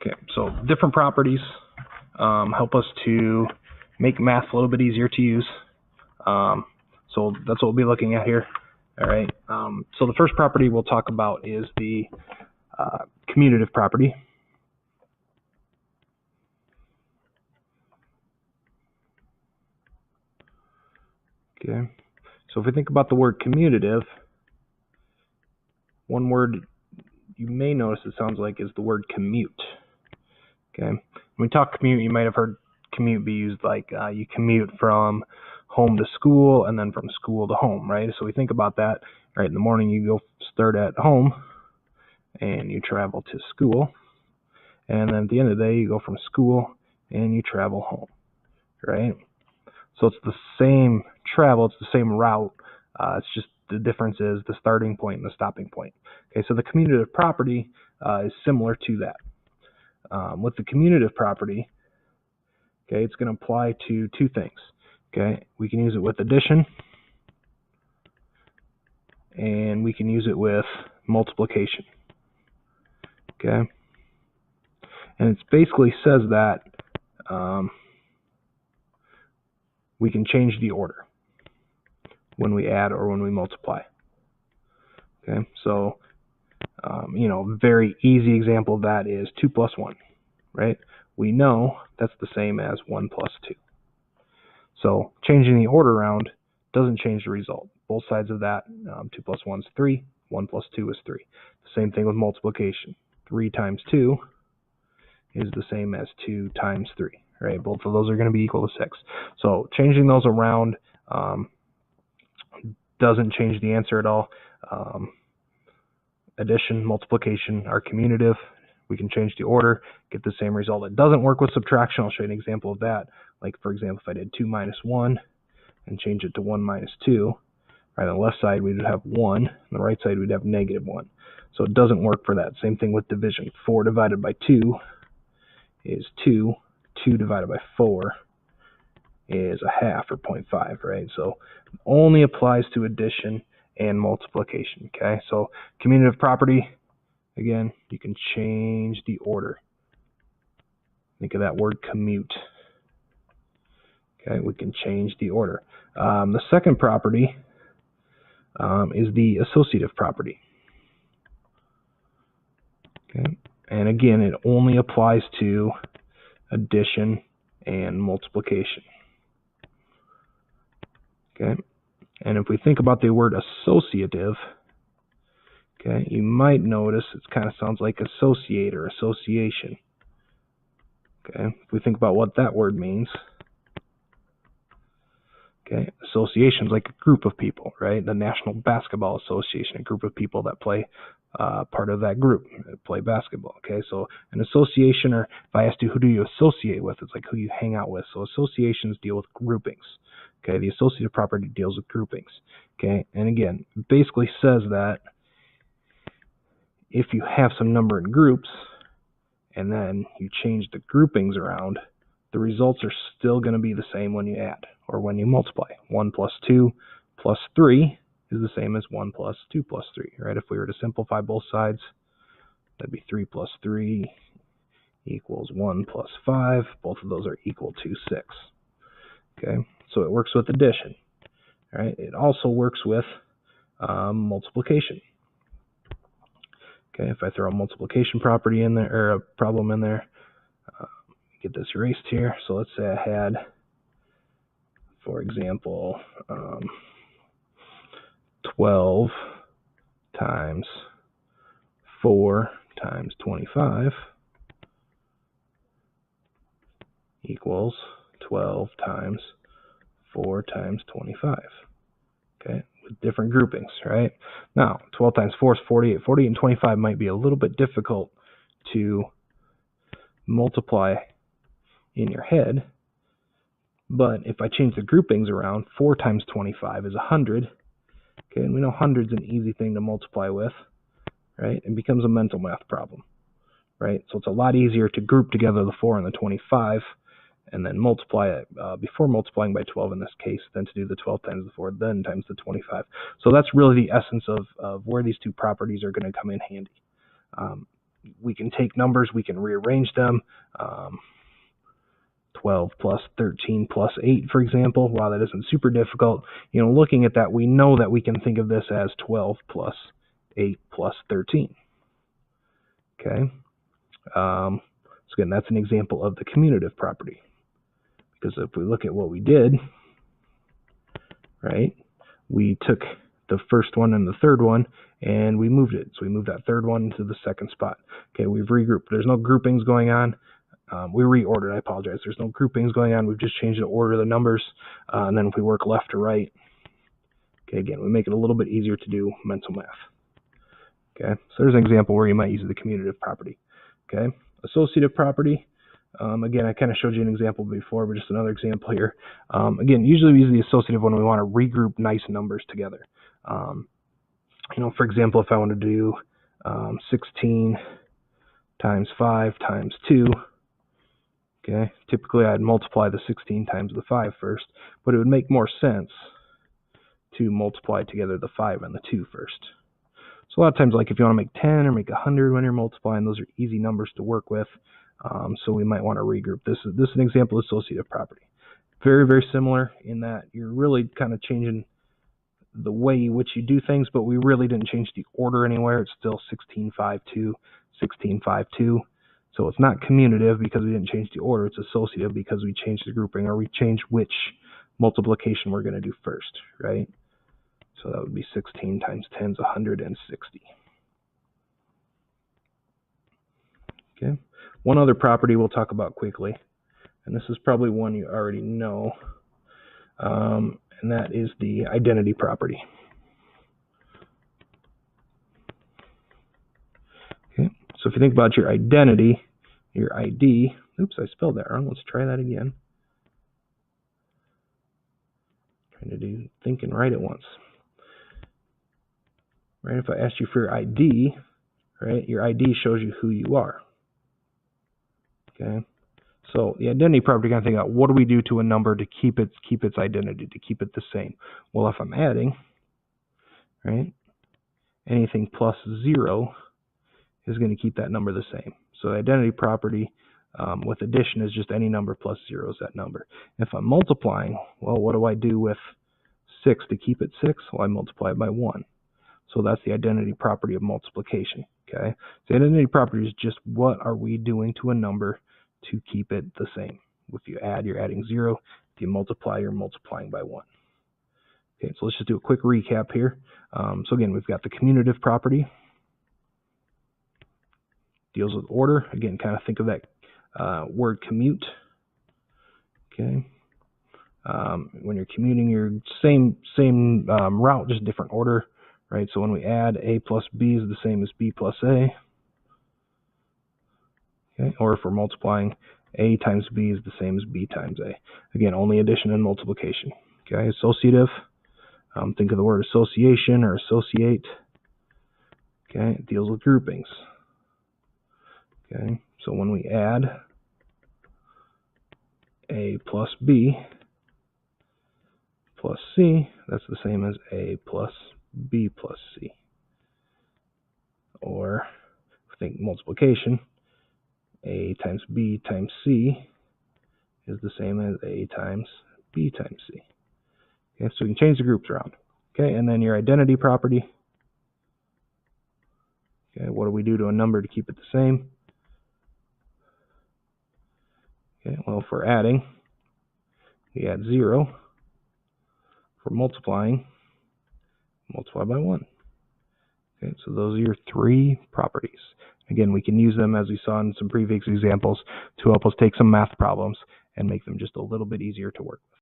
Okay, so different properties help us to make math a little bit easier to use. So that's what we'll be looking at here. All right. So the first property we'll talk about is the commutative property. Okay. So if we think about the word commutative, one word you may notice it sounds like is the word commute. Okay. When we talk commute, you might have heard commute be used like you commute from home to school and then from school to home, right? So we think about that, right? In the morning you go start at home and you travel to school, and then at the end of the day you go from school and you travel home, right? So it's the same travel, it's the same route, it's just the difference is the starting point and the stopping point. Okay, so the commutative property is similar to that. With the commutative property, okay, it's going to apply to two things. Okay, we can use it with addition, and we can use it with multiplication. Okay, and it basically says that we can change the order when we add or when we multiply. Okay, so very easy example of that is 2 plus 1, right? We know that's the same as 1 plus 2. So changing the order around doesn't change the result. Both sides of that, 2 plus 1 is 3, 1 plus 2 is 3. The same thing with multiplication. 3 times 2 is the same as 2 times 3, right? Both of those are going to be equal to 6. So changing those around doesn't change the answer at all. Addition, multiplication are commutative. We can change the order, get the same result. It doesn't work with subtraction. I'll show you an example of that. Like, for example, if I did 2 minus 1 and change it to 1 minus 2, right, on the left side we would have 1, on the right side we'd have negative 1. So it doesn't work for that. Same thing with division. 4 divided by 2 is 2. 2 divided by 4 is a half, or 0.5, right? So it only applies to addition and multiplication. Okay, so commutative property, again, you can change the order. Think of that word commute. Okay, we can change the order. The second property is the associative property. Okay, and again, it only applies to addition and multiplication. Okay, and if we think about the word associative, okay, you might notice it kind of sounds like associate or association. Okay, if we think about what that word means, okay, association is like a group of people, right? The National Basketball Association, a group of people that play part of that group, play basketball. Okay, so an association, or if I asked you who do you associate with, it's like who you hang out with. So associations deal with groupings. Okay, the associative property deals with groupings. Okay, and again, it basically says that if you have some number in groups and then you change the groupings around, the results are still going to be the same when you add or when you multiply. 1 plus 2 plus 3 is the same as 1 plus 2 plus 3, right? If we were to simplify both sides, that'd be 3 plus 3 equals 1 plus 5. Both of those are equal to 6. Okay, so it works with addition. Right? It also works with multiplication. Okay, if I throw a multiplication property in there, or a problem in there, get this erased here. So let's say I had, for example, 12 times 4 times 25 equals 12 times 4 times 25. Okay, with different groupings, right? Now, 12 times 4 is 48. 48 and 25 might be a little bit difficult to multiply in your head, but if I change the groupings around, 4 times 25 is 100. Okay, and we know 100 is an easy thing to multiply with, right? It becomes a mental math problem, right? So it's a lot easier to group together the 4 and the 25 and then multiply it before multiplying by 12 in this case, than to do the 12 times the 4, then times the 25. So that's really the essence of where these two properties are going to come in handy. we can take numbers, we can rearrange them. 12 plus 13 plus 8, for example. While that isn't super difficult, looking at that, we know that we can think of this as 12 plus 8 plus 13. Okay. So again, that's an example of the commutative property. Because if we look at what we did, right, we took the first one and the third one and we moved it. So we moved that third one to the second spot. Okay, we've regrouped. There's no groupings going on. We reordered, I apologize. There's no groupings going on. We've just changed the order of the numbers. And then if we work left to right, okay, again, we make it a little bit easier to do mental math. Okay, so there's an example where you might use the commutative property. Okay, associative property. Again, I kind of showed you an example before, but just another example here. Again, usually we use the associative when we want to regroup nice numbers together. For example, if I want to do 16 times 5 times 2, okay, typically I'd multiply the 16 times the 5 first, but it would make more sense to multiply together the 5 and the 2 first. So a lot of times, like if you want to make 10 or make 100 when you're multiplying, those are easy numbers to work with. So we might want to regroup. This is an example of associative property. Very, very similar in that you're really kind of changing the way in which you do things, but we really didn't change the order anywhere. It's still 16, 5, 2, 16, 5, 2. So it's not commutative because we didn't change the order. It's associative because we changed the grouping, or we changed which multiplication we're going to do first, right? So that would be 16 times 10 is 160. Okay. One other property we'll talk about quickly, and this is probably one you already know, and that is the identity property. Okay. So if you think about your identity, your ID, oops, I spelled that wrong. Let's try that again. Trying to do think and write at once. Right? If I asked you for your ID, right, your ID shows you who you are. Okay. So the identity property, kind of think about what do we do to a number to keep its identity, to keep it the same. Well, if I'm adding, right, anything plus 0 is going to keep that number the same. So the identity property with addition is just any number plus 0 is that number. If I'm multiplying, well, what do I do with 6 to keep it 6? Well, I multiply it by 1. So that's the identity property of multiplication. Okay. The identity property is just what are we doing to a number to keep it the same. If you add, you're adding 0. If you multiply, you're multiplying by 1. Okay, so let's just do a quick recap here. So again, we've got the commutative property. Deals with order. Again, kind of think of that word commute. Okay. When you're commuting, you're same route, just different order. Right, so when we add A plus B is the same as B plus A. Okay, or if we're multiplying, A times B is the same as B times A. Again, only addition and multiplication. Okay, associative. Think of the word association or associate. Okay, it deals with groupings. Okay, so when we add A plus B plus C, that's the same as A plus B plus C. Or think multiplication, A times B times C is the same as A times B times C. Okay, so we can change the groups around. Okay, and then your identity property. Okay, what do we do to a number to keep it the same? Okay, well, if we're adding, we add 0. If we're multiplying, multiply by 1. Okay, so those are your 3 properties. Again, we can use them, as we saw in some previous examples, to help us take some math problems and make them just a little bit easier to work with.